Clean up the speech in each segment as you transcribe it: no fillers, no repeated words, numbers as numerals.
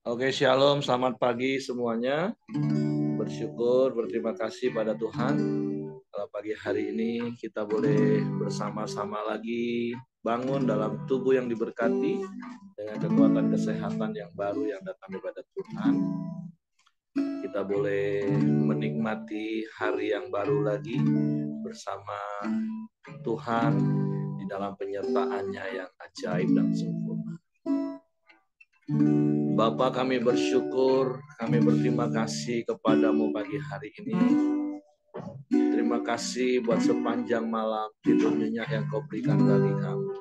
Oke, shalom, selamat pagi semuanya. Bersyukur, berterima kasih pada Tuhan. Kalau pagi hari ini kita boleh bersama-sama lagi bangun dalam tubuh yang diberkati dengan kekuatan kesehatan yang baru yang datang daripada Tuhan. Kita boleh menikmati hari yang baru lagi bersama Tuhan di dalam penyertaan-Nya yang ajaib dan sempurna. Bapa, kami bersyukur, kami berterima kasih kepadamu pagi hari ini. Terima kasih buat sepanjang malam tidur nyenyak yang kau berikan bagi kami.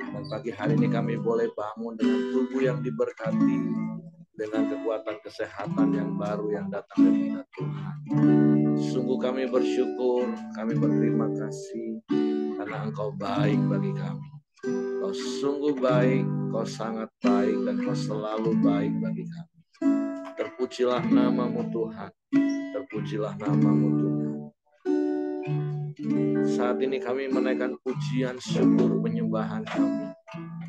Dan pagi hari ini kami boleh bangun dengan tubuh yang diberkati, dengan kekuatan kesehatan yang baru yang datang dari Tuhan. Sungguh kami bersyukur, kami berterima kasih karena Engkau baik bagi kami. Kau sungguh baik, kau sangat baik, dan kau selalu baik bagi kami. Terpujilah namamu Tuhan, terpujilah namamu Tuhan. Saat ini kami menaikkan pujian, syukur, penyembahan kami,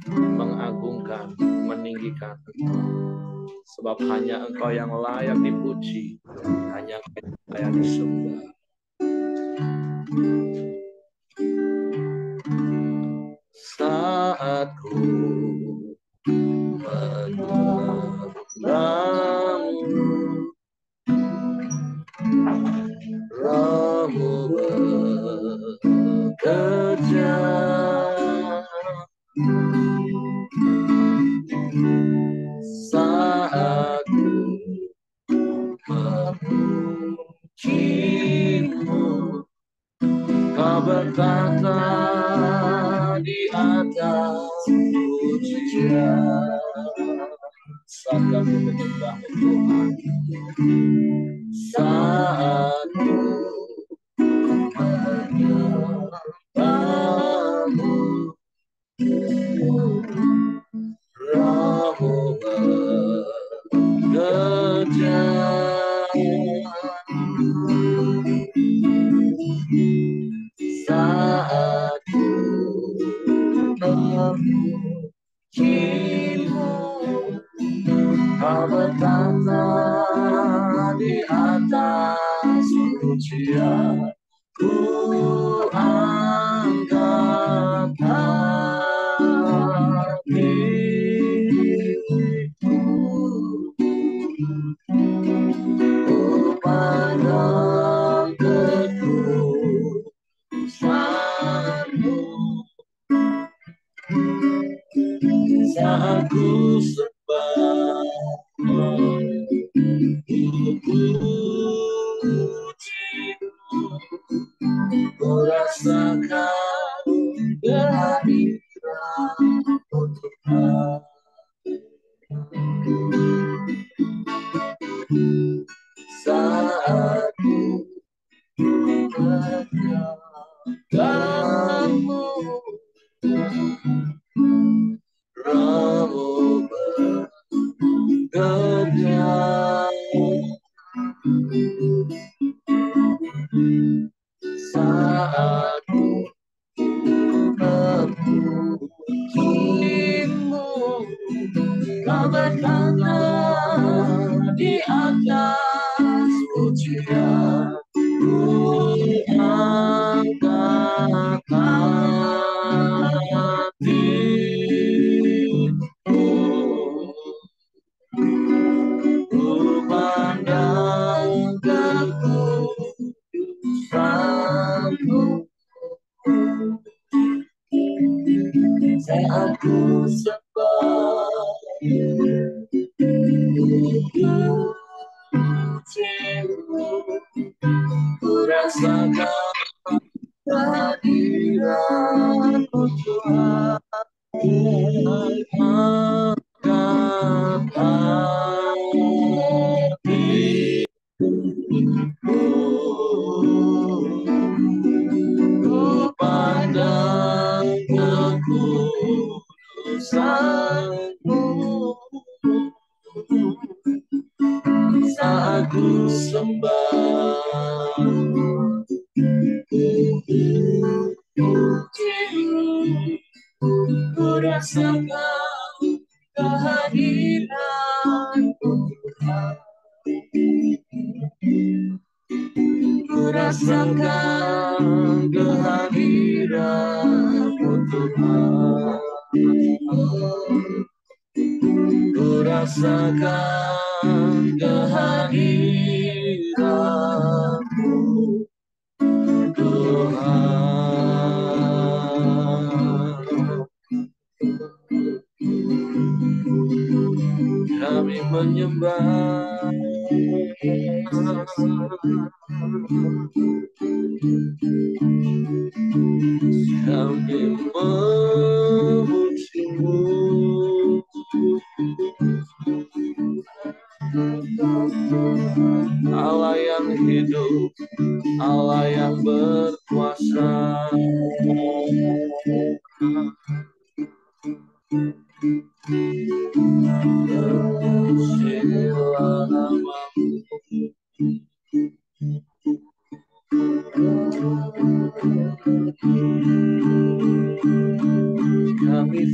mengagungkan, meninggikan Engkau. Sebab hanya Engkau yang layak dipuji, hanya Engkau yang layak disembah. Saat ku menyembahmu, Rohmu bekerja, saat ku memujimu, Kau berkata di atas pujian. Saat kami menyembahmu Tuhan, saat ku menyembahmu, Rohmu bekerja, saat ku memujimu, Kau berkata di atas pujian. Ku angkat hatiku, ku pandang kekudusanmu, saat ku sembah ku rasakan kehadiranmu Tuhan. Saat ku menyembahmu, Rohmu bekerja, saat ku memujimu, Kau berkata di atas pujian. Ku angkat hatiku, ku pandang kekudusanmu, saat ku sembah pujimu, ku rasakan kehadiranmu Tuhan. Angkat hatiku, ku pandang kekudusanmu, saat ku sembah pujimu, ku rasakan kehadiran-Mu Tuhan. Ku rasakan kehadiran-Mu Tuhan. Ku rasakan kehadiran-Mu Tuhan. Kami menyembah, kami memuji-Mu, Allah yang hidup, Allah yang berkuasa. Terpujilah nama-Mu, kami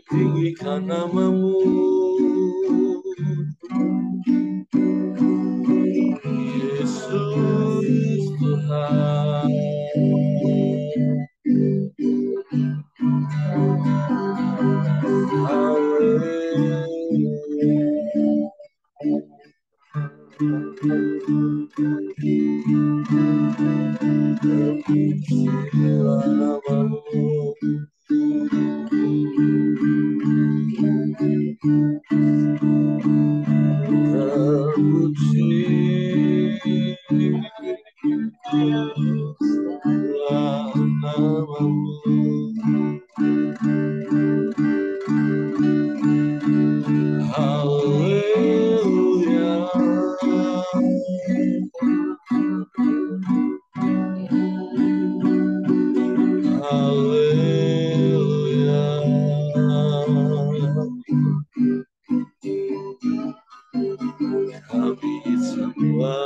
tinggikan nama-Mu, Yesus Tuhan. Terpujilah nama-Mu, terpujilah nama-Mu. Haleluya. Haleluya. Kami semua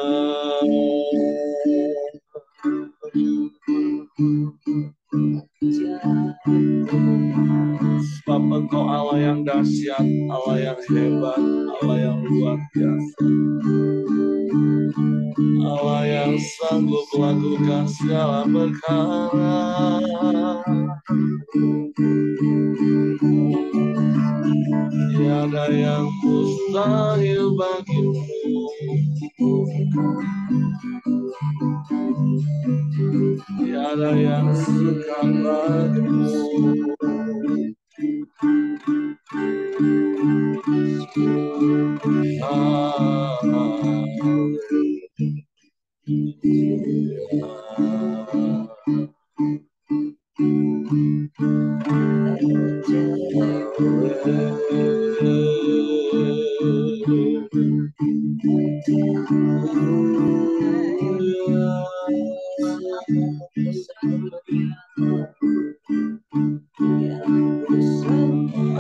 sebab Engkau Allah yang dahsyat, Allah yang hebat, Allah yang luar biasa, Allah yang sanggup melakukan segala perkara. Tiada yang mustahil bagimu. Tiada yang sukar bagimu.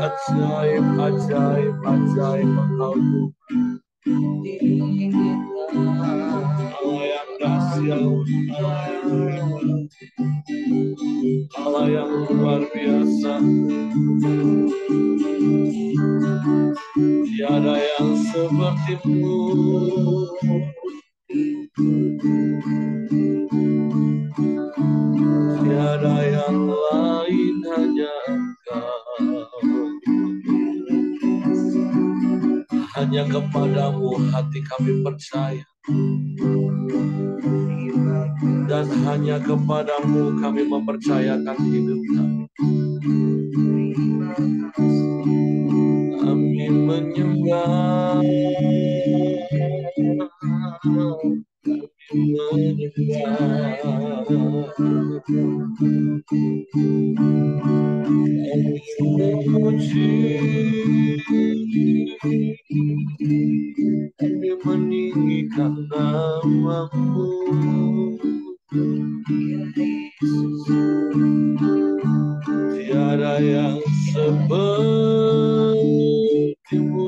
Ajaib, ajaib, ajaib Engkau Tuhan. Allah yang dahsyat, Allah yang luar biasa. Tiada yang seperti-Mu. Tiada yang lain, hanya Engkau. Hanya kepada-Mu hati kami percaya, dan hanya kepada-Mu kami mempercayakan hidup kami. Kami menyembah, kami menyembah, kami memuji, kami meninggikan nama-Mu. Tiada yang seperti-Mu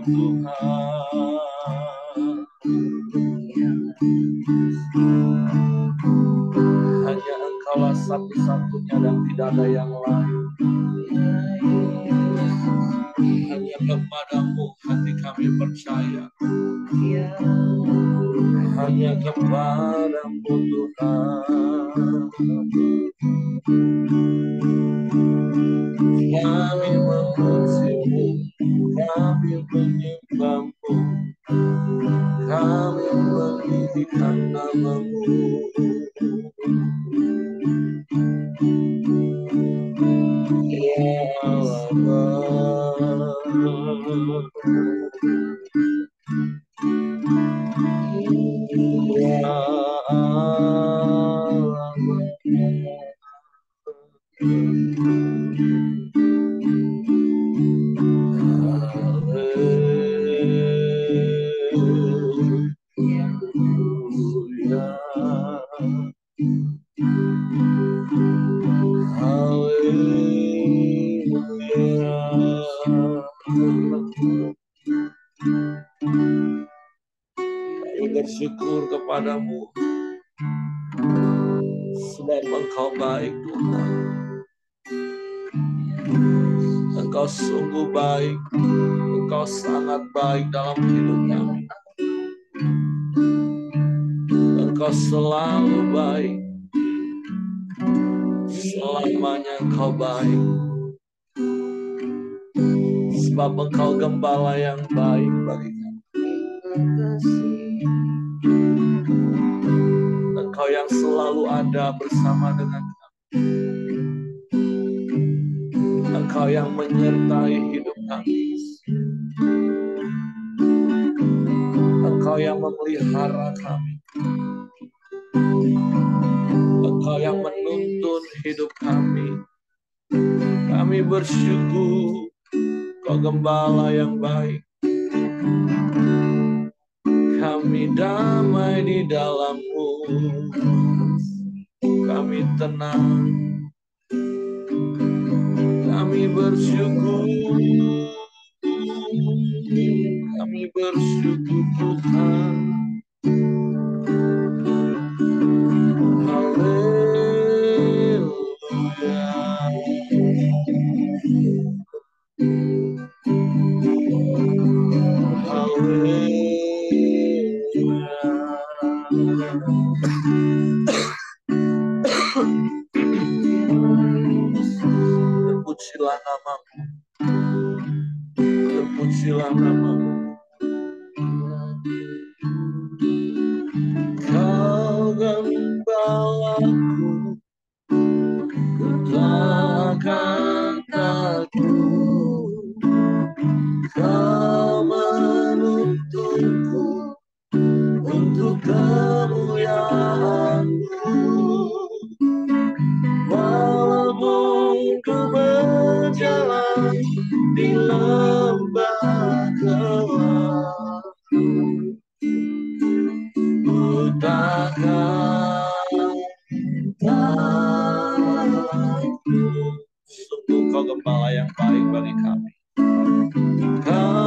Tuhan. Hanya Engkaulah satu-satunya dan tidak ada yang lain. Hanya kepada-Mu hati kami percaya. Hanya kepada-Mu Tuhan. Kami memuji-Mu, kami menyembah-Mu, kami meninggikan nama-Mu. Ya Allah, ya Allah. Kami bersyukur kepada-Mu sebab Engkau baik, Tuhan. Engkau sungguh baik, Engkau sangat baik dalam hidup kami. Engkau selalu baik, selamanya Engkau baik. Sebab Engkau gembala yang baik bagi kami. Engkau yang selalu ada bersama dengan kami. Engkau yang menyertai hidup kami. Engkau yang memelihara kami. Engkau yang menuntun hidup kami. Kami bersyukur, Kau gembala yang baik. Kami damai di dalam-Mu. Kami tenang. Kami bersyukur. Kami bersyukur Tuhan. Haleluya. Terpujilah nama-Mu. Terpujilah nama-Mu. Kau gembalaku, ku takkan takut. Kau menuntunku untuk kemuliaan-Mu. Walaupun ku berjalan di lembah gelap, ku takkan takut. Sungguh Kau gembala yang baik bagi kami. Kau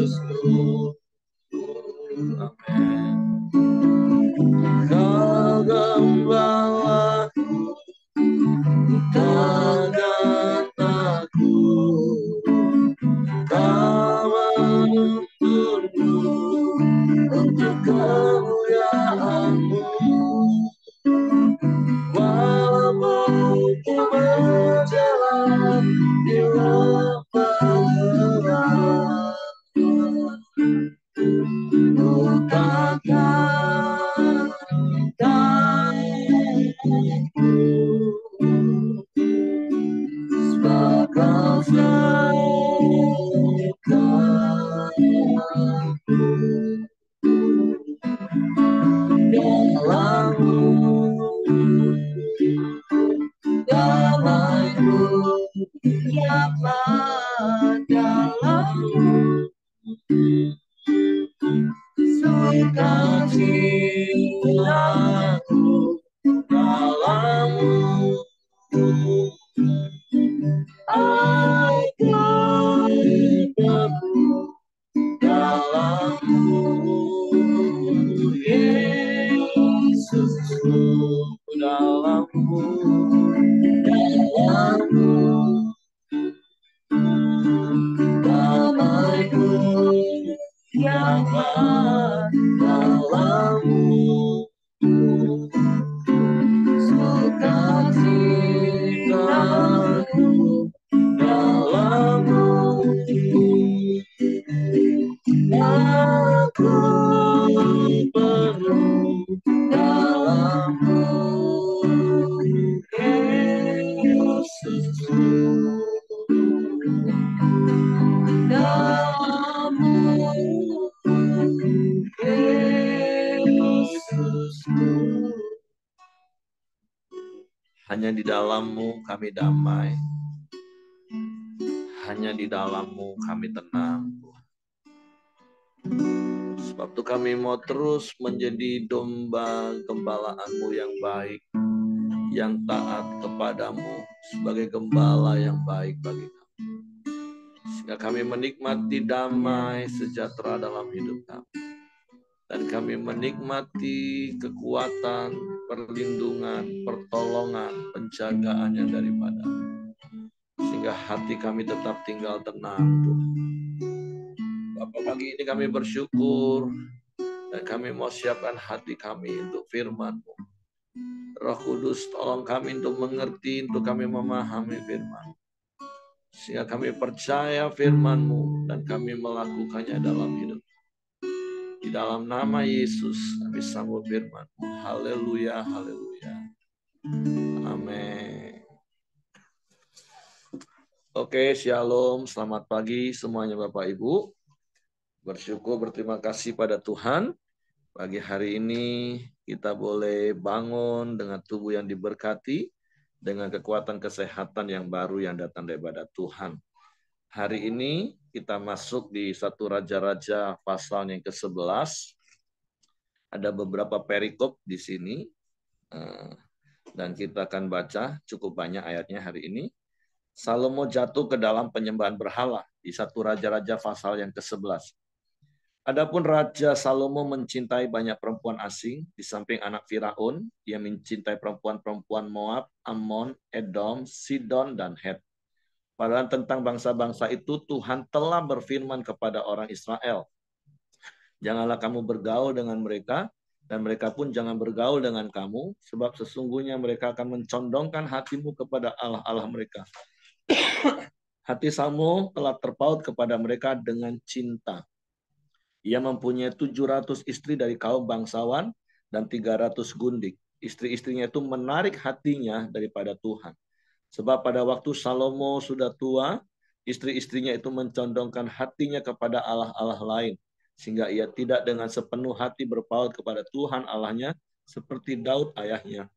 Yesusku. Amin. Kau gembalaku, takkan takut. Kau menuntunku untuk kemuliaan-Mu. Walaupun ku berjalan di lembah gelap, ku takkan takut. Sebab Kau sertaku. Damai-Mu nyata dalam-Mu, sukacitaku dalam-Mu. Aku bertemu dalam-Mu, Yesusku, dalam-Mu, dalam-Mu. Damai-Ku nyata dalam-Mu, sukacitaku dalam-Mu. Aku penuh dalam-Mu, Yesusku, dalam-Mu, Yesusku. Hanya di dalam-Mu kami damai. Hanya di dalam-Mu kami tenang. Sebab itu kami mau terus menjadi domba gembalaan-Mu yang baik, yang taat kepadamu sebagai gembala yang baik bagi kami. Sehingga kami menikmati damai sejahtera dalam hidup kami. Dan kami menikmati kekuatan, perlindungan, pertolongan, penjagaan yang daripada-Mu. Sehingga hati kami tetap tinggal tenang, Tuhan. Bapak, pagi ini kami bersyukur dan kami mau siapkan hati kami untuk firman-Mu. Roh Kudus, tolong kami untuk mengerti, untuk kami memahami firman. Sehingga kami percaya firman-Mu dan kami melakukannya dalam hidup. Di dalam nama Yesus kami sambut firman-Mu. Haleluya, haleluya. Amin. Oke, shalom, selamat pagi semuanya Bapak Ibu. Bersyukur, berterima kasih pada Tuhan. Pagi hari ini kita boleh bangun dengan tubuh yang diberkati, dengan kekuatan kesehatan yang baru yang datang daripada Tuhan. Hari ini kita masuk di 1 Raja-Raja pasal yang ke-11. Ada beberapa perikop di sini. Dan kita akan baca cukup banyak ayatnya hari ini. Salomo jatuh ke dalam penyembahan berhala di 1 Raja-Raja pasal yang ke-11. Adapun Raja Salomo mencintai banyak perempuan asing, di samping anak Firaun, dia mencintai perempuan-perempuan Moab, Ammon, Edom, Sidon, dan Het. Padahal tentang bangsa-bangsa itu Tuhan telah berfirman kepada orang Israel, janganlah kamu bergaul dengan mereka, dan mereka pun jangan bergaul dengan kamu, sebab sesungguhnya mereka akan mencondongkan hatimu kepada Allah-Allah mereka. Hati Salomo telah terpaut kepada mereka dengan cinta. Ia mempunyai 700 istri dari kaum bangsawan dan 300 gundik. Istri-istrinya itu menarik hatinya daripada Tuhan. Sebab pada waktu Salomo sudah tua, istri-istrinya itu mencondongkan hatinya kepada Allah-Allah lain. Sehingga ia tidak dengan sepenuh hati berpaut kepada Tuhan Allahnya seperti Daud ayahnya.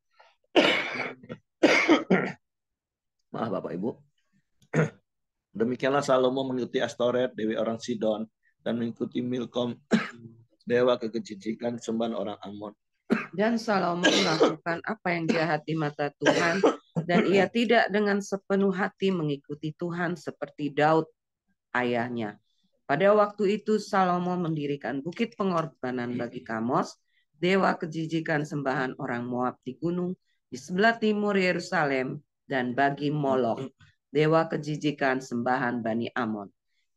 Maaf Bapak Ibu. Demikianlah Salomo mengikuti Astoret, dewi orang Sidon, dan mengikuti Milkom, dewa kekejikan sembahan orang Ammon. Dan Salomo melakukan apa yang jahat di mata Tuhan, dan ia tidak dengan sepenuh hati mengikuti Tuhan seperti Daud ayahnya. Pada waktu itu Salomo mendirikan bukit pengorbanan bagi Kamos, dewa kejijikan sembahan orang Moab di gunung di sebelah timur Yerusalem, dan bagi Molok, dewa kejijikan sembahan Bani Amon.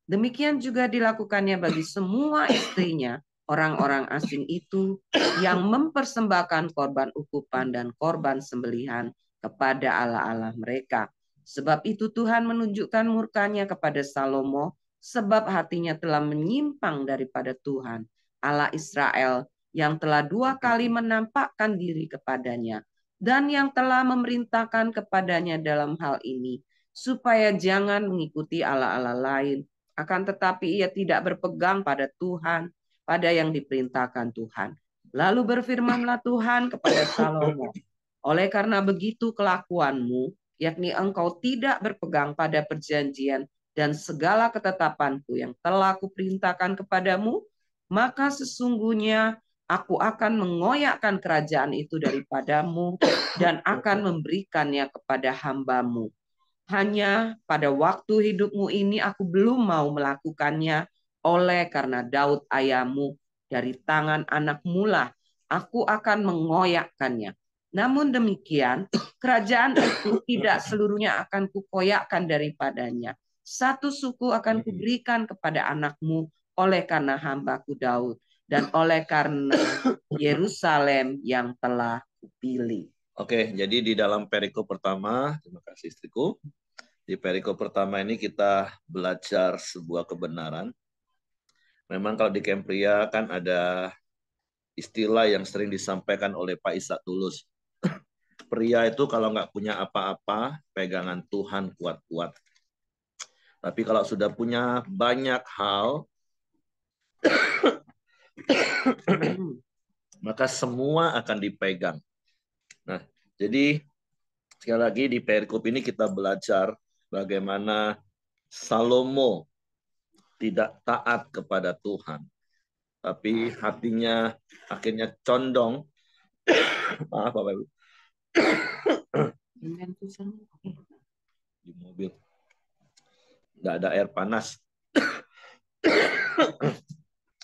Demikian juga dilakukannya bagi semua istrinya, orang-orang asing itu yang mempersembahkan korban ukupan dan korban sembelihan kepada allah-allah mereka. Sebab itu Tuhan menunjukkan murkanya kepada Salomo, sebab hatinya telah menyimpang daripada Tuhan, Allah Israel, yang telah 2 kali menampakkan diri kepadanya, dan yang telah memerintahkan kepadanya dalam hal ini, supaya jangan mengikuti allah-allah lain, akan tetapi ia tidak berpegang pada Tuhan, pada yang diperintahkan Tuhan. Lalu berfirmanlah Tuhan kepada Salomo, oleh karena begitu kelakuanmu, yakni engkau tidak berpegang pada perjanjian dan segala ketetapanku yang telah kuperintahkan kepadamu, maka sesungguhnya aku akan mengoyakkan kerajaan itu daripadamu dan akan memberikannya kepada hambamu. Hanya pada waktu hidupmu ini aku belum mau melakukannya, oleh karena Daud ayahmu dari tangan anakmu lah aku akan mengoyakkannya. Namun demikian, kerajaan itu tidak seluruhnya akan kukoyakkan daripadanya. Satu suku akan kuberikan kepada anakmu oleh karena hambaku Daud dan oleh karena Yerusalem yang telah kupilih. Oke, jadi di dalam perikop pertama, terima kasih istriku. Di perikop pertama ini kita belajar sebuah kebenaran. Memang kalau di Kempria kan ada istilah yang sering disampaikan oleh Pak Ishak Tulus. Pria itu kalau nggak punya apa-apa, pegangan Tuhan kuat-kuat. Tapi kalau sudah punya banyak hal, maka semua akan dipegang. Nah, jadi sekali lagi di perikop ini kita belajar bagaimana Salomo tidak taat kepada Tuhan. Tapi hatinya akhirnya condong. Maaf Bapak Ibu. Di mobil. Nggak ada air panas.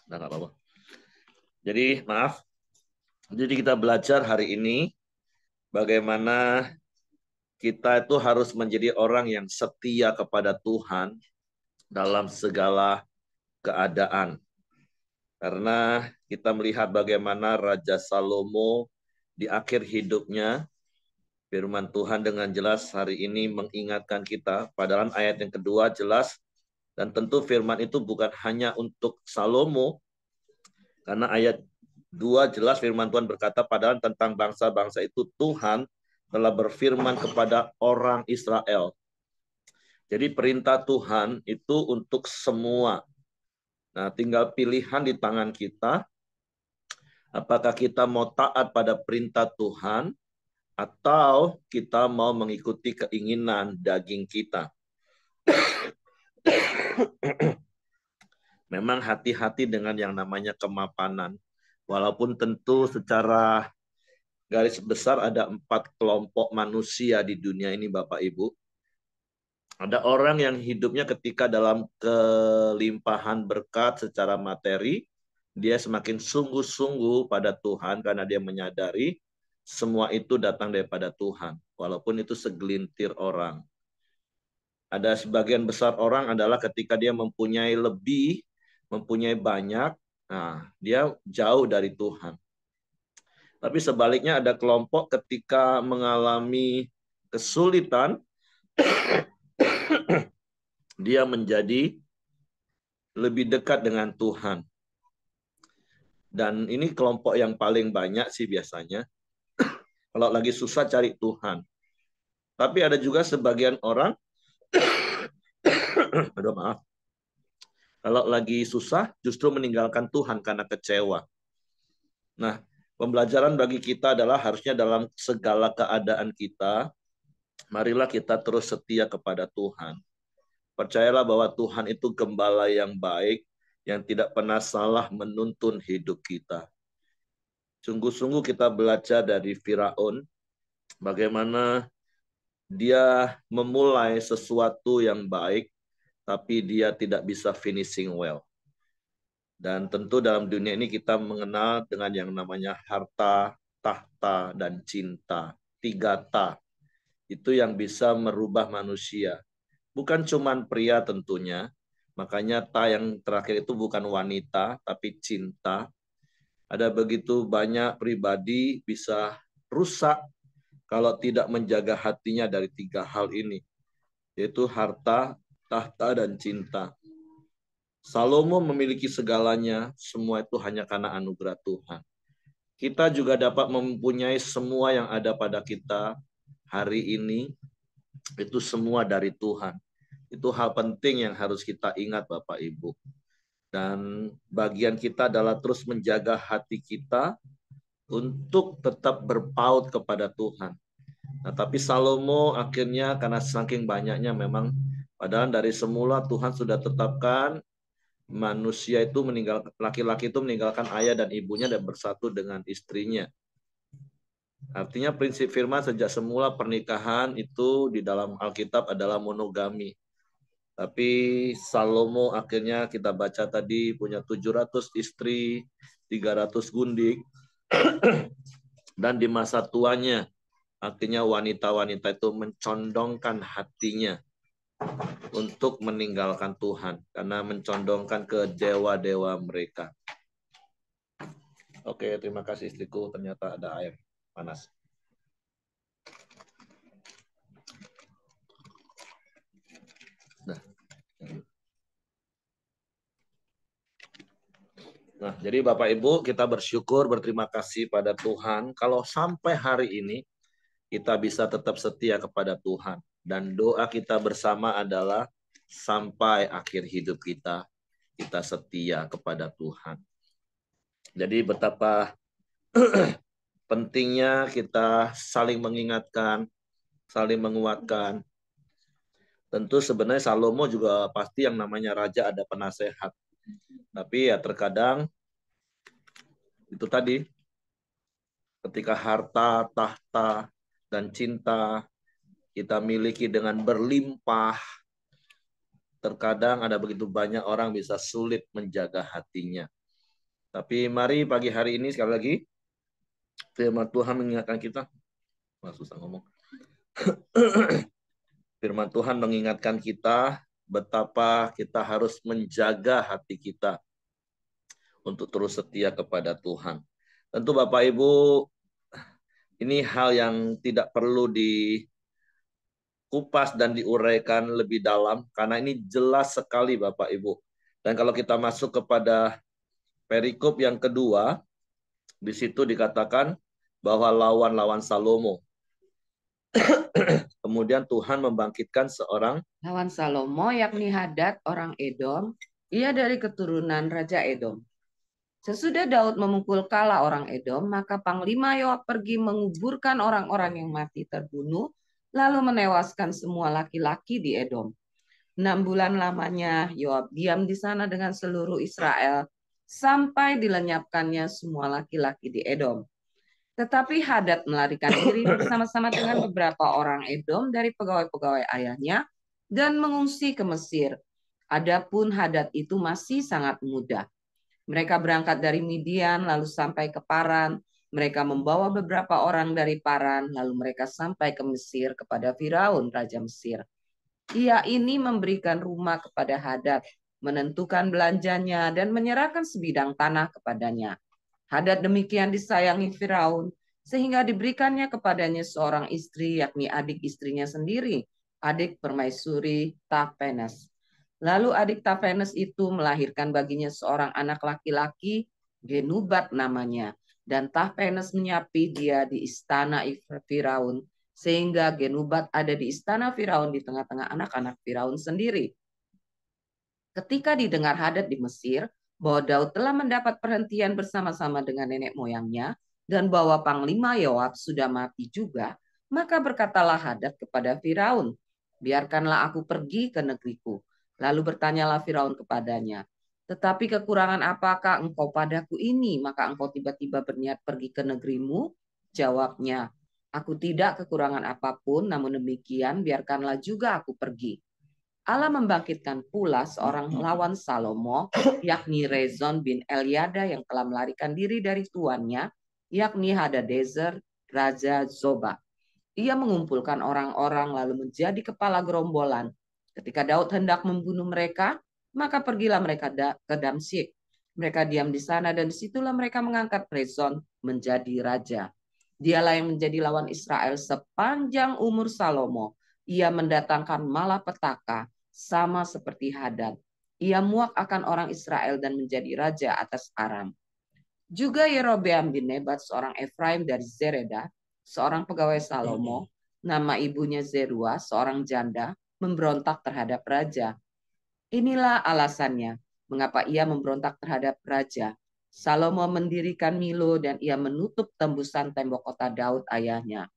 Nah, nggak apa-apa. Jadi maaf. Jadi kita belajar hari ini bagaimana kita itu harus menjadi orang yang setia kepada Tuhan dalam segala keadaan. Karena kita melihat bagaimana Raja Salomo di akhir hidupnya, firman Tuhan dengan jelas hari ini mengingatkan kita, padahal ayat yang kedua jelas, dan tentu firman itu bukan hanya untuk Salomo, karena ayat 2 jelas firman Tuhan berkata, padahal tentang bangsa-bangsa itu Tuhan telah berfirman kepada orang Israel. Jadi perintah Tuhan itu untuk semua. Nah, tinggal pilihan di tangan kita, apakah kita mau taat pada perintah Tuhan, atau kita mau mengikuti keinginan daging kita. Memang hati-hati dengan yang namanya kemapanan. Walaupun tentu secara garis besar ada 4 kelompok manusia di dunia ini Bapak Ibu. Ada orang yang hidupnya ketika dalam kelimpahan berkat secara materi, dia semakin sungguh-sungguh pada Tuhan karena dia menyadari semua itu datang daripada Tuhan. Walaupun itu segelintir orang. Ada sebagian besar orang adalah ketika dia mempunyai lebih, mempunyai banyak, nah dia jauh dari Tuhan. Tapi sebaliknya ada kelompok ketika mengalami kesulitan, dia menjadi lebih dekat dengan Tuhan. Dan ini kelompok yang paling banyak sih biasanya. Kalau lagi susah cari Tuhan. Tapi ada juga sebagian orang, aduh maaf, kalau lagi susah justru meninggalkan Tuhan karena kecewa. Nah, pembelajaran bagi kita adalah harusnya dalam segala keadaan kita, marilah kita terus setia kepada Tuhan. Percayalah bahwa Tuhan itu gembala yang baik, yang tidak pernah salah menuntun hidup kita. Sungguh-sungguh kita belajar dari Firaun, bagaimana dia memulai sesuatu yang baik, tapi dia tidak bisa finishing well. Dan tentu dalam dunia ini kita mengenal dengan yang namanya harta, tahta, dan cinta. 3 ta. Itu yang bisa merubah manusia. Bukan cuma pria tentunya. Makanya ta yang terakhir itu bukan wanita, tapi cinta. Ada begitu banyak pribadi bisa rusak kalau tidak menjaga hatinya dari 3 hal ini. Yaitu harta, tahta, dan cinta. Salomo memiliki segalanya, semua itu hanya karena anugerah Tuhan. Kita juga dapat mempunyai semua yang ada pada kita hari ini, itu semua dari Tuhan. Itu hal penting yang harus kita ingat Bapak Ibu. Dan bagian kita adalah terus menjaga hati kita untuk tetap berpaut kepada Tuhan. Nah, tapi Salomo akhirnya karena saking banyaknya memang, padahal dari semula Tuhan sudah tetapkan manusia itu laki-laki itu meninggalkan ayah dan ibunya dan bersatu dengan istrinya. Artinya prinsip firman sejak semula pernikahan itu di dalam Alkitab adalah monogami. Tapi Salomo akhirnya kita baca tadi punya 700 istri, 300 gundik. Dan di masa tuanya akhirnya wanita-wanita itu mencondongkan hatinya untuk meninggalkan Tuhan karena mencondongkan ke dewa-dewa mereka. Oke, terima kasih istriku. Ternyata ada air panas. Nah, jadi Bapak Ibu, kita bersyukur, berterima kasih pada Tuhan. Kalau sampai hari ini kita bisa tetap setia kepada Tuhan. Dan doa kita bersama adalah sampai akhir hidup kita setia kepada Tuhan. Jadi betapa pentingnya kita saling mengingatkan, saling menguatkan. Tentu sebenarnya Salomo juga pasti yang namanya raja ada penasehat. Tapi ya terkadang itu tadi, ketika harta, tahta, dan cinta kita miliki dengan berlimpah, terkadang ada begitu banyak orang bisa sulit menjaga hatinya. Tapi mari pagi hari ini sekali lagi, firman Tuhan mengingatkan kita. Susah ngomong. Firman Tuhan mengingatkan kita betapa kita harus menjaga hati kita untuk terus setia kepada Tuhan. Tentu Bapak Ibu, ini hal yang tidak perlu dikupas dan diuraikan lebih dalam, karena ini jelas sekali Bapak Ibu. Dan kalau kita masuk kepada perikop yang kedua, di situ dikatakan bahwa lawan Salomo. Kemudian Tuhan membangkitkan seorang lawan Salomo, yakni Hadad orang Edom. Ia dari keturunan Raja Edom. Sesudah Daud memukul kala orang Edom, maka Panglima Yoab pergi menguburkan orang-orang yang mati terbunuh, lalu menewaskan semua laki-laki di Edom. 6 bulan lamanya Yoab diam di sana dengan seluruh Israel, sampai dilenyapkannya semua laki-laki di Edom. Tetapi Hadad melarikan diri bersama-sama dengan beberapa orang Edom dari pegawai-pegawai ayahnya dan mengungsi ke Mesir. Adapun Hadad itu masih sangat muda. Mereka berangkat dari Midian lalu sampai ke Paran. Mereka membawa beberapa orang dari Paran lalu mereka sampai ke Mesir kepada Firaun raja Mesir. Ia ini memberikan rumah kepada Hadad, menentukan belanjanya dan menyerahkan sebidang tanah kepadanya. Hadad demikian disayangi Firaun sehingga diberikannya kepadanya seorang istri, yakni adik istrinya sendiri, adik permaisuri Tahpenes. Lalu adik Tahpenes itu melahirkan baginya seorang anak laki-laki, Genubat namanya, dan Tahpenes menyapi dia di istana Firaun, sehingga Genubat ada di istana Firaun di tengah-tengah anak-anak Firaun sendiri. Ketika didengar Hadad di Mesir bahwa Daud telah mendapat perhentian bersama-sama dengan nenek moyangnya dan bahwa Panglima Yoab sudah mati juga, maka berkatalah Hadad kepada Firaun, biarkanlah aku pergi ke negeriku. Lalu bertanyalah Firaun kepadanya, tetapi kekurangan apakah engkau padaku ini, maka engkau tiba-tiba berniat pergi ke negerimu? Jawabnya, aku tidak kekurangan apapun, namun demikian biarkanlah juga aku pergi. Allah membangkitkan pula seorang lawan Salomo, yakni Rezon bin Eliada yang telah melarikan diri dari tuannya, yakni Hadadezer, Raja Zoba. Ia mengumpulkan orang-orang lalu menjadi kepala gerombolan. Ketika Daud hendak membunuh mereka, maka pergilah mereka ke Damsyik. Mereka diam di sana dan disitulah mereka mengangkat Rezon menjadi raja. Dialah yang menjadi lawan Israel sepanjang umur Salomo. Ia mendatangkan malapetaka sama seperti Hadad. Ia muak akan orang Israel dan menjadi raja atas Aram. Juga Yerobeam bin Nebat, seorang Efraim dari Zereda, seorang pegawai Salomo, nama ibunya Zerua, seorang janda, memberontak terhadap raja. Inilah alasannya mengapa ia memberontak terhadap raja. Salomo mendirikan Milo dan ia menutup tembusan tembok kota Daud ayahnya.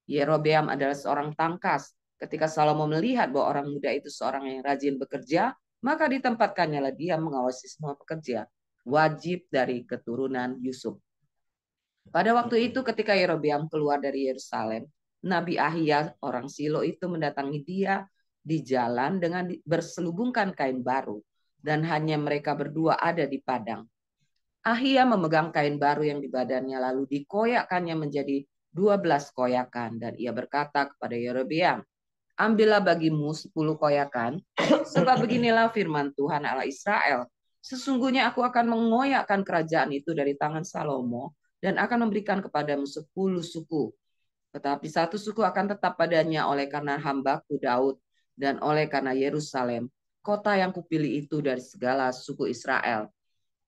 Yerobeam adalah seorang tangkas. Ketika Salomo melihat bahwa orang muda itu seorang yang rajin bekerja, maka ditempatkannya dia mengawasi semua pekerja, wajib dari keturunan Yusuf. Pada waktu itu ketika Yerobeam keluar dari Yerusalem, Nabi Ahia orang Silo itu mendatangi dia di jalan dengan berselubungkan kain baru, dan hanya mereka berdua ada di padang. Ahia memegang kain baru yang di badannya lalu dikoyakkannya menjadi 12 koyakan, dan ia berkata kepada Yerobeam, ambillah bagimu 10 koyakan, sebab beginilah firman Tuhan Allah Israel, sesungguhnya aku akan mengoyakkan kerajaan itu dari tangan Salomo dan akan memberikan kepadamu 10 suku. Tetapi satu suku akan tetap padanya oleh karena hambaku Daud dan oleh karena Yerusalem, kota yang kupilih itu dari segala suku Israel.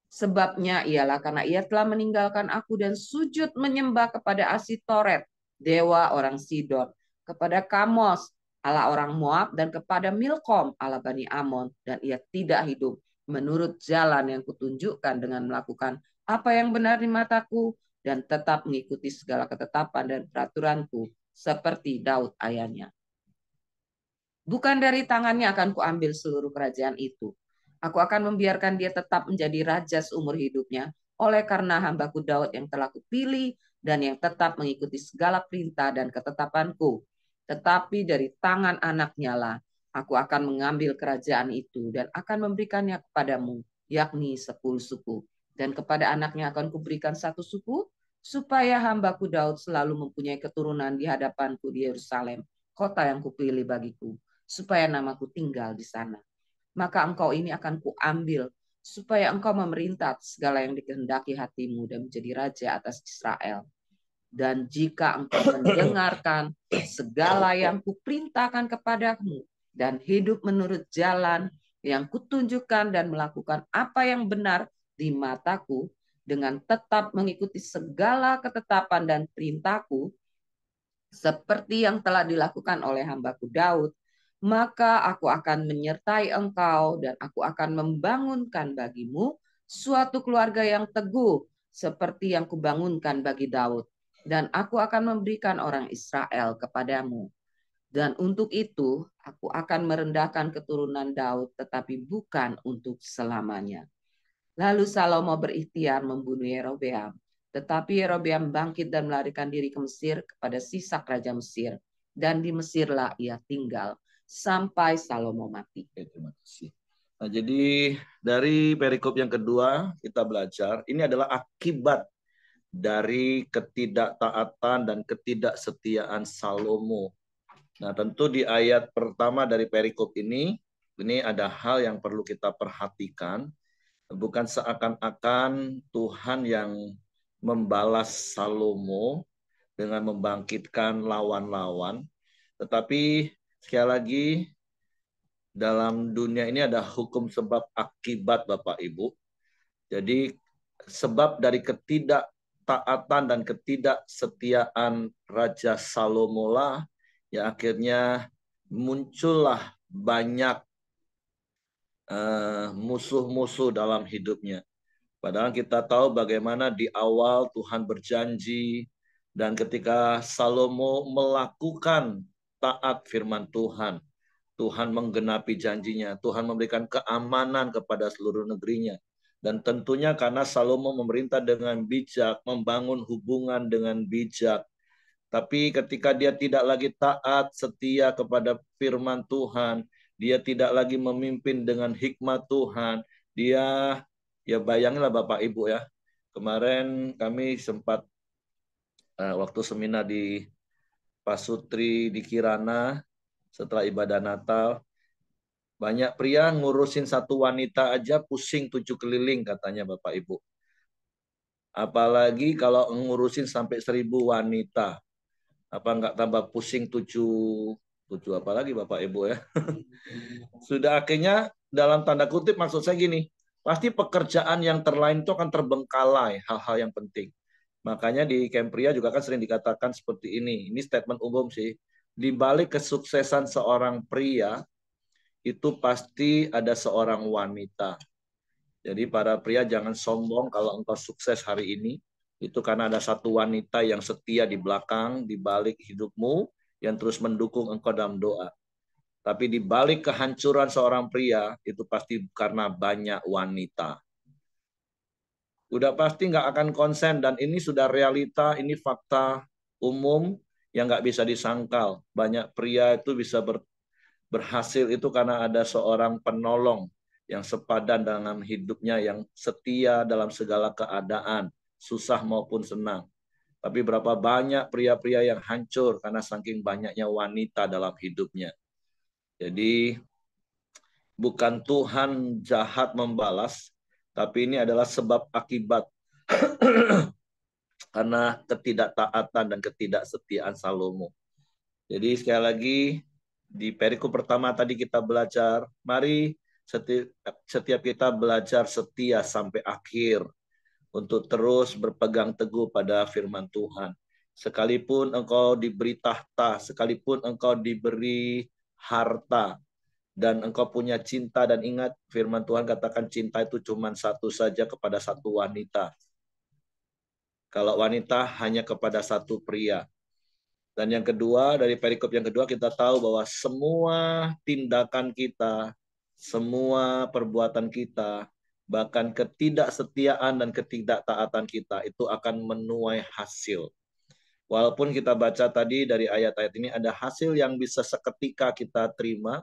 Sebabnya ialah karena ia telah meninggalkan aku dan sujud menyembah kepada Asitoret, dewa orang Sidon, kepada Kamos, Allah orang Moab, dan kepada Milkom, Allah Bani Amon, dan ia tidak hidup menurut jalan yang kutunjukkan dengan melakukan apa yang benar di mataku dan tetap mengikuti segala ketetapan dan peraturanku seperti Daud ayahnya. Bukan dari tangannya akan kuambil seluruh kerajaan itu. Aku akan membiarkan dia tetap menjadi raja seumur hidupnya oleh karena hambaku Daud yang telah kupilih dan yang tetap mengikuti segala perintah dan ketetapanku. Tetapi dari tangan anaknya lah aku akan mengambil kerajaan itu dan akan memberikannya kepadamu, yakni 10 suku. Dan kepada anaknya akan kuberikan 1 suku, supaya hambaku Daud selalu mempunyai keturunan di hadapanku di Yerusalem, kota yang kupilih bagiku, supaya namaku tinggal di sana. Maka engkau ini akan kuambil, supaya engkau memerintah segala yang dikehendaki hatimu dan menjadi raja atas Israel. Dan jika engkau mendengarkan segala yang kuperintahkan kepadamu dan hidup menurut jalan yang kutunjukkan dan melakukan apa yang benar di mataku dengan tetap mengikuti segala ketetapan dan perintahku seperti yang telah dilakukan oleh hambaku Daud, maka aku akan menyertai engkau dan aku akan membangunkan bagimu suatu keluarga yang teguh seperti yang kubangunkan bagi Daud, dan aku akan memberikan orang Israel kepadamu. Dan untuk itu aku akan merendahkan keturunan Daud, tetapi bukan untuk selamanya. Lalu Salomo berikhtiar membunuh Yerobeam. Tetapi Yerobeam bangkit dan melarikan diri ke Mesir kepada Sisak Raja Mesir. Dan di Mesirlah ia tinggal sampai Salomo mati. Terima kasih. Nah, jadi dari perikop yang kedua kita belajar, ini adalah akibat dari ketidaktaatan dan ketidaksetiaan Salomo. Nah, tentu di ayat pertama dari perikop ini ada hal yang perlu kita perhatikan. Bukan seakan-akan Tuhan yang membalas Salomo dengan membangkitkan lawan-lawan. Tetapi sekali lagi, dalam dunia ini ada hukum sebab akibat Bapak Ibu. Jadi sebab dari ketidaktaatan dan ketidaksetiaan Raja Salomo lah ya akhirnya muncullah banyak musuh-musuh dalam hidupnya. Padahal kita tahu bagaimana di awal Tuhan berjanji dan ketika Salomo melakukan taat firman Tuhan, Tuhan menggenapi janjinya, Tuhan memberikan keamanan kepada seluruh negerinya. Dan tentunya karena Salomo memerintah dengan bijak, membangun hubungan dengan bijak. Tapi ketika dia tidak lagi taat, setia kepada firman Tuhan, Dia tidak lagi memimpin dengan hikmat Tuhan. Dia, ya bayanginlah Bapak Ibu ya. Kemarin kami sempat waktu seminar di Pasutri di Kirana setelah ibadah Natal. Banyak pria ngurusin satu wanita aja pusing 7 keliling katanya Bapak Ibu. Apalagi kalau ngurusin sampai 1.000 wanita. Apa nggak tambah pusing 7 apalagi Bapak Ibu ya. Sudah akhirnya dalam tanda kutip maksud saya gini, pasti pekerjaan yang terlain itu akan terbengkalai hal-hal yang penting. Makanya di Kempria juga kan sering dikatakan seperti ini. Ini statement umum sih. Di balik kesuksesan seorang pria itu pasti ada seorang wanita. Jadi para pria jangan sombong kalau engkau sukses hari ini. Itu karena ada satu wanita yang setia di belakang, di balik hidupmu, yang terus mendukung engkau dalam doa. Tapi di balik kehancuran seorang pria, itu pasti karena banyak wanita. Udah pasti nggak akan konsen, dan ini sudah realita, ini fakta umum yang nggak bisa disangkal. Banyak pria itu bisa berhasil itu karena ada seorang penolong yang sepadan dengan hidupnya, yang setia dalam segala keadaan, susah maupun senang. Tapi berapa banyak pria-pria yang hancur karena saking banyaknya wanita dalam hidupnya. Jadi bukan Tuhan jahat membalas, tapi ini adalah sebab akibat karena ketidaktaatan dan ketidaksetiaan Salomo. Jadi sekali lagi di perikop pertama tadi kita belajar, mari setiap kita belajar setia sampai akhir untuk terus berpegang teguh pada firman Tuhan. Sekalipun engkau diberi tahta, sekalipun engkau diberi harta, dan engkau punya cinta, dan ingat firman Tuhan katakan cinta itu cuma satu saja kepada satu wanita. Kalau wanita hanya kepada satu pria. Dan yang kedua, dari perikop yang kedua kita tahu bahwa semua tindakan kita, semua perbuatan kita, bahkan ketidaksetiaan dan ketidaktaatan kita itu akan menuai hasil. Walaupun kita baca tadi dari ayat-ayat ini ada hasil yang bisa seketika kita terima,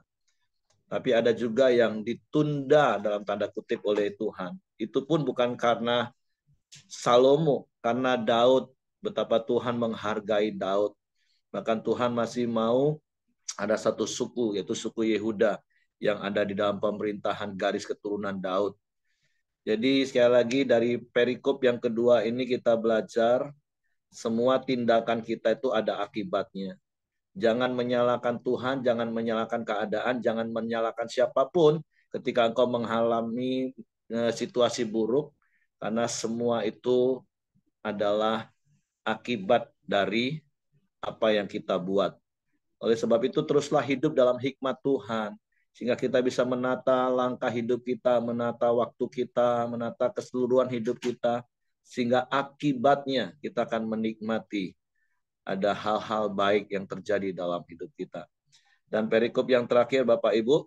tapi ada juga yang ditunda dalam tanda kutip oleh Tuhan. Itu pun bukan karena Salomo, karena Daud, betapa Tuhan menghargai Daud. Bahkan Tuhan masih mau ada satu suku, yaitu suku Yehuda, yang ada di dalam pemerintahan garis keturunan Daud. Jadi sekali lagi dari perikop yang kedua ini kita belajar, semua tindakan kita itu ada akibatnya. Jangan menyalahkan Tuhan, jangan menyalahkan keadaan, jangan menyalahkan siapapun ketika engkau mengalami situasi buruk, karena semua itu adalah akibat dari apa yang kita buat. Oleh sebab itu teruslah hidup dalam hikmat Tuhan, sehingga kita bisa menata langkah hidup kita, menata waktu kita, menata keseluruhan hidup kita, sehingga akibatnya kita akan menikmati ada hal-hal baik yang terjadi dalam hidup kita. Dan perikop yang terakhir Bapak Ibu,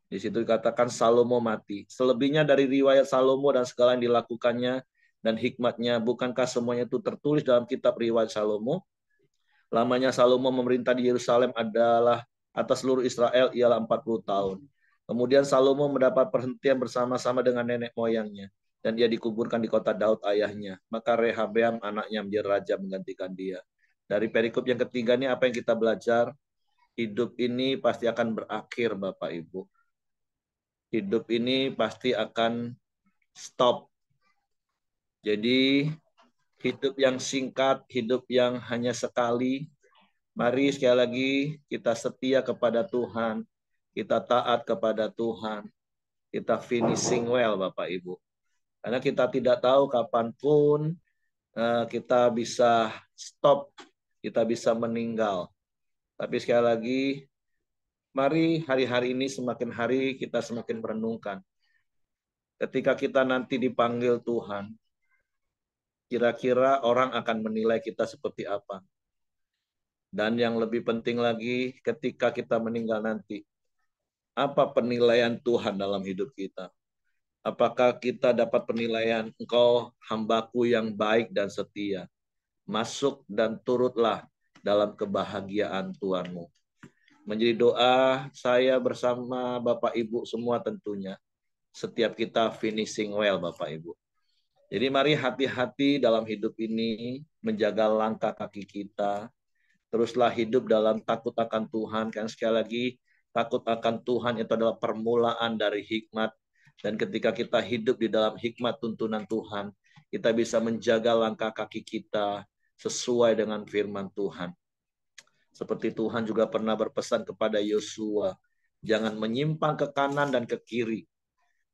di situ dikatakan Salomo mati. Selebihnya dari riwayat Salomo dan segala yang dilakukannya dan hikmatnya, bukankah semuanya itu tertulis dalam kitab riwayat Salomo? Lamanya Salomo memerintah di Yerusalem adalah atas seluruh Israel ialah 40 tahun. Kemudian Salomo mendapat perhentian bersama-sama dengan nenek moyangnya, dan ia dikuburkan di kota Daud ayahnya. Maka Rehabeam anaknya menjadi raja menggantikan dia. Dari perikop yang ketiga ini apa yang kita belajar? Hidup ini pasti akan berakhir Bapak Ibu. Hidup ini pasti akan stop. Jadi hidup yang singkat, hidup yang hanya sekali. Mari sekali lagi kita setia kepada Tuhan, kita taat kepada Tuhan, kita finishing well Bapak Ibu. Karena kita tidak tahu kapanpun kita bisa stop, kita bisa meninggal. Tapi sekali lagi, mari hari-hari ini semakin hari kita semakin merenungkan. Ketika kita nanti dipanggil Tuhan, kira-kira orang akan menilai kita seperti apa? Dan yang lebih penting lagi, ketika kita meninggal nanti, apa penilaian Tuhan dalam hidup kita? Apakah kita dapat penilaian, engkau hambaku yang baik dan setia. Masuk dan turutlah dalam kebahagiaan Tuhanmu. menjadi doa saya bersama Bapak Ibu semua tentunya. Setiap kita finishing well Bapak Ibu. Jadi mari hati-hati dalam hidup ini, menjaga langkah kaki kita. Teruslah hidup dalam takut akan Tuhan. Kan sekali lagi, takut akan Tuhan itu adalah permulaan dari hikmat. Dan ketika kita hidup di dalam hikmat tuntunan Tuhan, kita bisa menjaga langkah kaki kita sesuai dengan firman Tuhan. Seperti Tuhan juga pernah berpesan kepada Yosua, jangan menyimpang ke kanan dan ke kiri,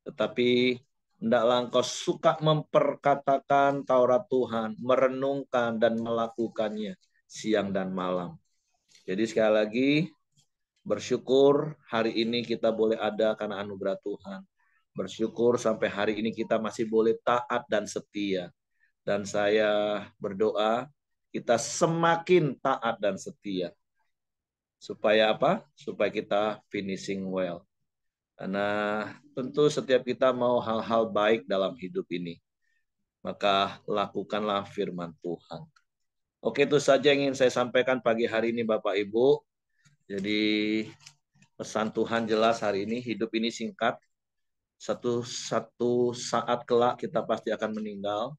tetapi hendaklah engkau suka memperkatakan Taurat Tuhan, merenungkan dan melakukannya siang dan malam. Jadi sekali lagi, bersyukur hari ini kita boleh ada karena anugerah Tuhan. Bersyukur sampai hari ini kita masih boleh taat dan setia. Dan saya berdoa kita semakin taat dan setia. Supaya apa? Supaya kita finishing well. Karena tentu setiap kita mau hal-hal baik dalam hidup ini. Maka lakukanlah firman Tuhan. Oke, itu saja yang ingin saya sampaikan pagi hari ini Bapak Ibu. Jadi pesan Tuhan jelas hari ini, hidup ini singkat. Satu saat kelak kita pasti akan meninggal.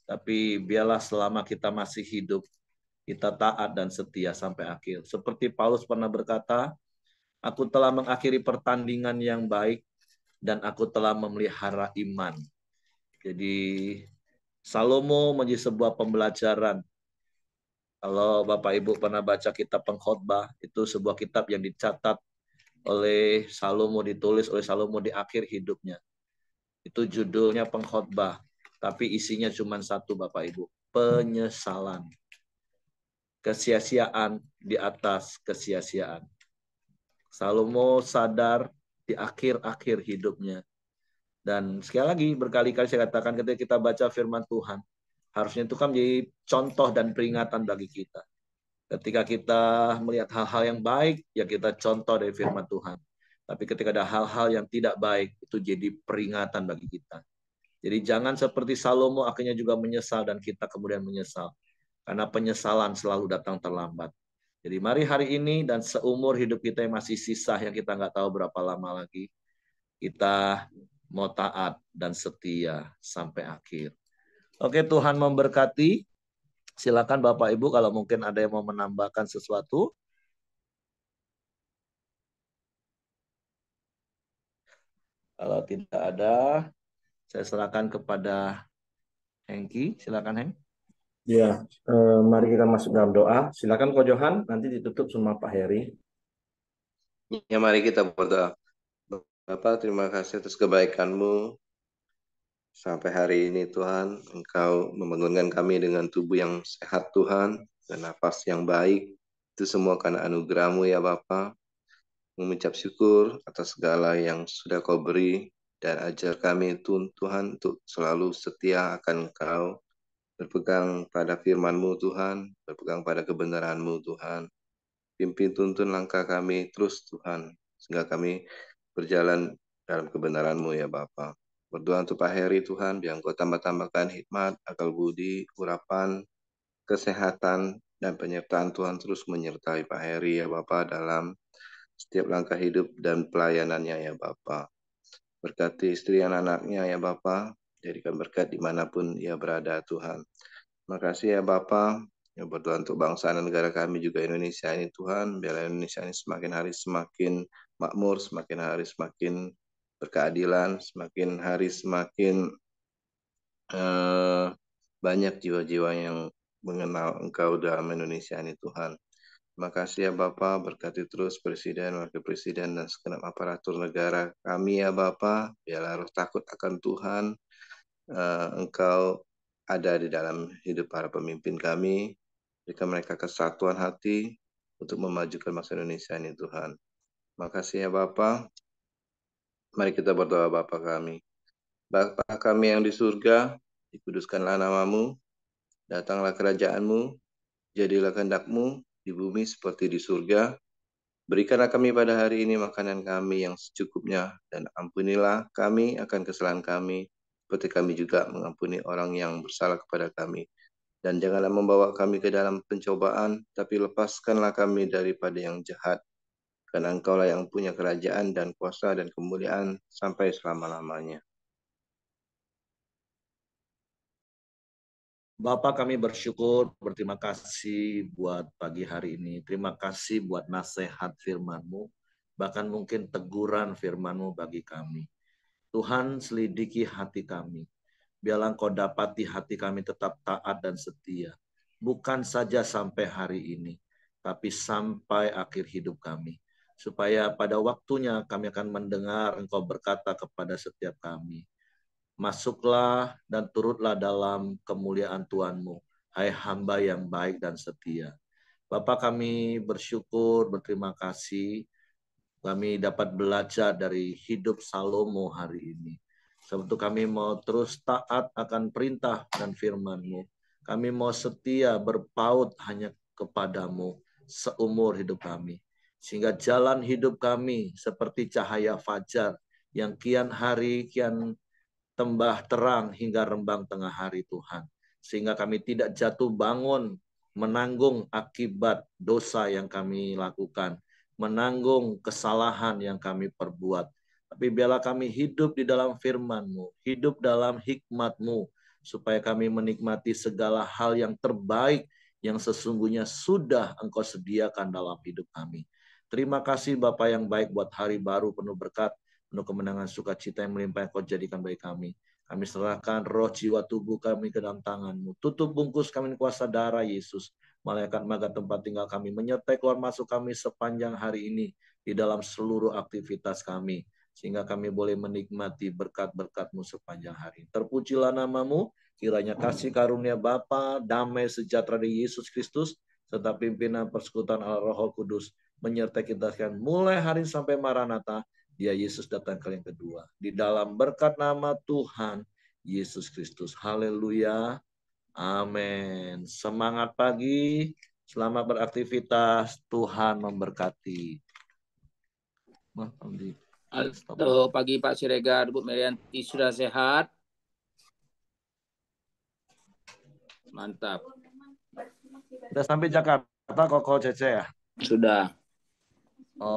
Tapi biarlah selama kita masih hidup, kita taat dan setia sampai akhir. Seperti Paulus pernah berkata, aku telah mengakhiri pertandingan yang baik dan aku telah memelihara iman. Jadi Salomo menjadi sebuah pembelajaran. Kalau Bapak Ibu pernah baca kitab Pengkhotbah, itu sebuah kitab yang dicatat oleh Salomo, ditulis oleh Salomo di akhir hidupnya. Itu judulnya Pengkhotbah, tapi isinya cuma satu Bapak Ibu, penyesalan. Kesia-siaan di atas kesia-siaan. Salomo sadar di akhir-akhir hidupnya. Dan sekali lagi, berkali-kali saya katakan ketika kita baca firman Tuhan, harusnya itu kan menjadi contoh dan peringatan bagi kita. Ketika kita melihat hal-hal yang baik, ya kita contoh dari firman Tuhan. Tapi ketika ada hal-hal yang tidak baik, itu jadi peringatan bagi kita. Jadi jangan seperti Salomo akhirnya juga menyesal dan kita kemudian menyesal. Karena penyesalan selalu datang terlambat. Jadi mari hari ini dan seumur hidup kita yang masih sisa, yang kita nggak tahu berapa lama lagi, kita mau taat dan setia sampai akhir. Oke, Tuhan memberkati. Silakan Bapak Ibu kalau mungkin ada yang mau menambahkan sesuatu. Kalau tidak ada, saya serahkan kepada Hengki. Silakan Heng. Ya, mari kita masuk dalam doa. Silakan Ko Johan, nanti ditutup sama Pak Heri. Ya, mari kita berdoa. Bapak, terima kasih atas kebaikan-Mu. Sampai hari ini Tuhan, Engkau membangunkan kami dengan tubuh yang sehat Tuhan, dan nafas yang baik. Itu semua karena anugerah-Mu ya Bapak. Mengucap syukur atas segala yang sudah Kau beri, dan ajar kami Tuhan untuk selalu setia akan Engkau, berpegang pada firman-Mu Tuhan, berpegang pada kebenaran-Mu Tuhan. Pimpin tuntun langkah kami terus Tuhan, sehingga kami berjalan dalam kebenaran-Mu ya Bapa. Berdoa untuk Pak Heri Tuhan, biar Engkau tambah-tambahkan hikmat, akal budi, urapan, kesehatan, dan penyertaan Tuhan terus menyertai Pak Heri ya Bapa dalam setiap langkah hidup dan pelayanannya ya Bapa. Berkati istri dan anaknya ya Bapa, jadikan berkat dimanapun ia berada Tuhan. Terima kasih ya Bapa. Ya, berdoa untuk bangsa dan negara kami juga Indonesia ini Tuhan, biar Indonesia ini semakin hari semakin makmur, semakin hari semakin berkeadilan, semakin hari semakin banyak jiwa-jiwa yang mengenal Engkau dalam Indonesia ini Tuhan. Terima kasih ya Bapak, berkati terus Presiden, Wakil Presiden, dan segenap aparatur negara kami ya Bapak, biarlah roh takut akan Tuhan, Engkau ada di dalam hidup para pemimpin kami, berikan mereka kesatuan hati untuk memajukan bangsa Indonesia ini Tuhan. Terima kasih ya Bapa. Mari kita berdoa Bapa kami. Bapa kami yang di surga, dikuduskanlah namamu, datanglah kerajaan-Mu, jadilah kehendak-Mu di bumi seperti di surga. Berikanlah kami pada hari ini makanan kami yang secukupnya, dan ampunilah kami akan kesalahan kami, seperti kami juga mengampuni orang yang bersalah kepada kami. Dan janganlah membawa kami ke dalam pencobaan, tapi lepaskanlah kami daripada yang jahat. karena Engkaulah yang punya kerajaan dan kuasa dan kemuliaan sampai selama-lamanya. Bapak, kami bersyukur, berterima kasih buat pagi hari ini. Terima kasih buat nasihat firman-Mu, bahkan mungkin teguran firman-Mu bagi kami. Tuhan, selidiki hati kami. Biarlah Engkau dapati hati kami tetap taat dan setia. Bukan saja sampai hari ini, tapi sampai akhir hidup kami. Supaya pada waktunya kami akan mendengar Engkau berkata kepada setiap kami, masuklah dan turutlah dalam kemuliaan Tuhanmu, hai hamba yang baik dan setia. Bapak, kami bersyukur, berterima kasih, kami dapat belajar dari hidup Salomo hari ini. Sebab itu kami mau terus taat akan perintah dan firman-Mu. Kami mau setia berpaut hanya kepadamu seumur hidup kami. Sehingga jalan hidup kami seperti cahaya fajar yang kian hari kian tembah terang hingga rembang tengah hari Tuhan. Sehingga kami tidak jatuh bangun menanggung akibat dosa yang kami lakukan, menanggung kesalahan yang kami perbuat. Tapi biarlah kami hidup di dalam firman-Mu, hidup dalam hikmat-Mu, supaya kami menikmati segala hal yang terbaik yang sesungguhnya sudah Engkau sediakan dalam hidup kami. Terima kasih Bapa yang baik buat hari baru penuh berkat, penuh kemenangan sukacita yang melimpah yang Kau jadikan bagi kami. Kami serahkan roh, jiwa, tubuh kami ke dalam tangan-Mu. Tutup bungkus kami kuasa darah Yesus. Malaikat maga tempat tinggal kami menyertai keluar masuk kami sepanjang hari ini di dalam seluruh aktivitas kami. Sehingga kami boleh menikmati berkat-berkat-Mu sepanjang hari. Terpujilah nama-Mu, kiranya kasih karunia Bapa, damai sejahtera di Yesus Kristus, serta pimpinan persekutuan Allah Roh Kudus menyertai kita sekalian mulai hari ini sampai Maranatha. Dia Yesus datang kali yang kedua. Di dalam berkat nama Tuhan Yesus Kristus. Haleluya. Amin. Semangat pagi. Selamat beraktivitas. Tuhan memberkati. Halo, pagi Pak Siregar, Bu Merianti sudah sehat? Mantap. Sudah sampai Jakarta kok Cece ya? Sudah. Oh.